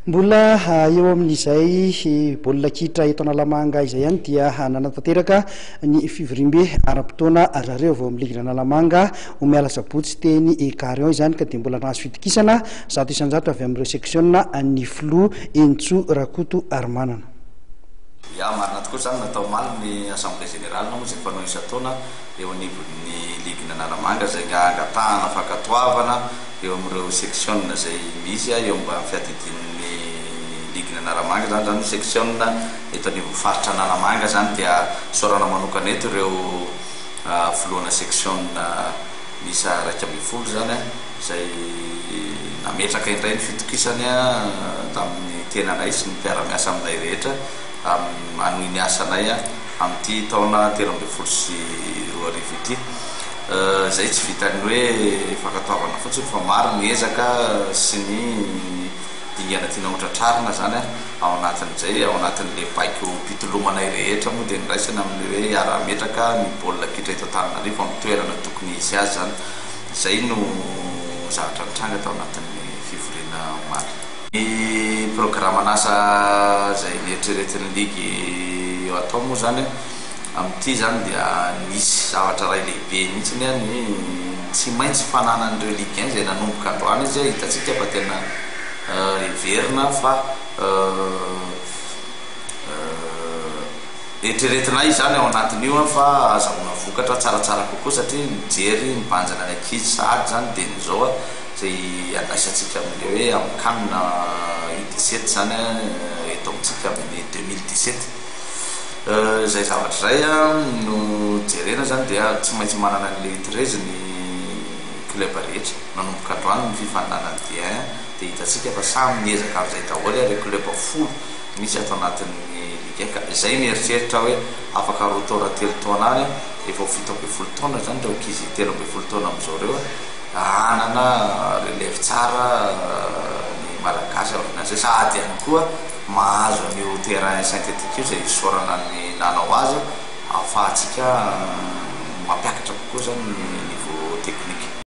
Mbola eo amin'izay baolina kitra eto Analamanga izay ihany dia nanatanteraka ny fivorimbe ara-potoana zareo vao amin'ny ligue Analamanga ho miala sabotsy teny Carion izany ka dia mbola nahazo fitokisana 100% avy amin'ireo section ny Flo Entso Rakoto Armanana. Ya marina tokoa zany natao maly ny assemblée générale moa izay fanao isan-taona eo anivon'ny ligue Analamanga izay angatahana fankatoavana eo amin'ireo section izay misy eo mba fiadidin'ny ligue Analamanga zany section eto anivon'ny faritra Analamanga zany dia sorana manokana eto ireo filoana section misa 120 zany izay nametraka indray ny fitokisany tamin'ny tenanay sy ny mpiara-miasa aminay rehetra amin'ny asanay amin'ity taona 13 sy 20 ity. Zay tsy vitany hoe fankatoavana fotsiny fa maro ny ezaka sy ny dingana tiana hotratrarina zany ao anatin'izay ao anatin'le baiko pitolomanay rehetra moa dia niraisana amin'ny hoe ara-metraka ny baolina kitra eto Antananarivo amin'ny toerana tokony isy azy zany. Zay no zavatra nitranga tao anatin'ny fivoriana maro. Ny programan'asa zay nieritreretin'ny ligue eo atao moa zany amin'ity zany dia nisy zavatra ray lehibe mihitsy ny tsy maintsy fananan'ireo ligue 1 zay nanomboka androany izy hitatsika fa tena everina fa eritreretinay zany ao anatin'io fa azahoana vokatra tsaratsara kokoa satria mijery mibanjana ny ankizy sahady zany dia nizao zay andraisantsika amin'le hoe amin'ny kanina U17 zany eto amintsika amin'ny 2017. Zay zavatra zay no jerena zany dia tsy maintsy manana an'le 13 ny club rehetra nanomboka androany ny fifandanany dia hitatsika fa samy miezaka amin'izay daholo ireo club folo misy ato anatin'ny ligue. Zay mieritreritra hoe afaka roa taona telo taona any efa 17 taona zany reo ankizy 13 taona amin'izao reo anana relève tsara ny malagasy zay sady ihany koa mahazo an'io terrain synthétique io zay sorana ny nanao azy ahafahantsika mampiakatra kokoa zany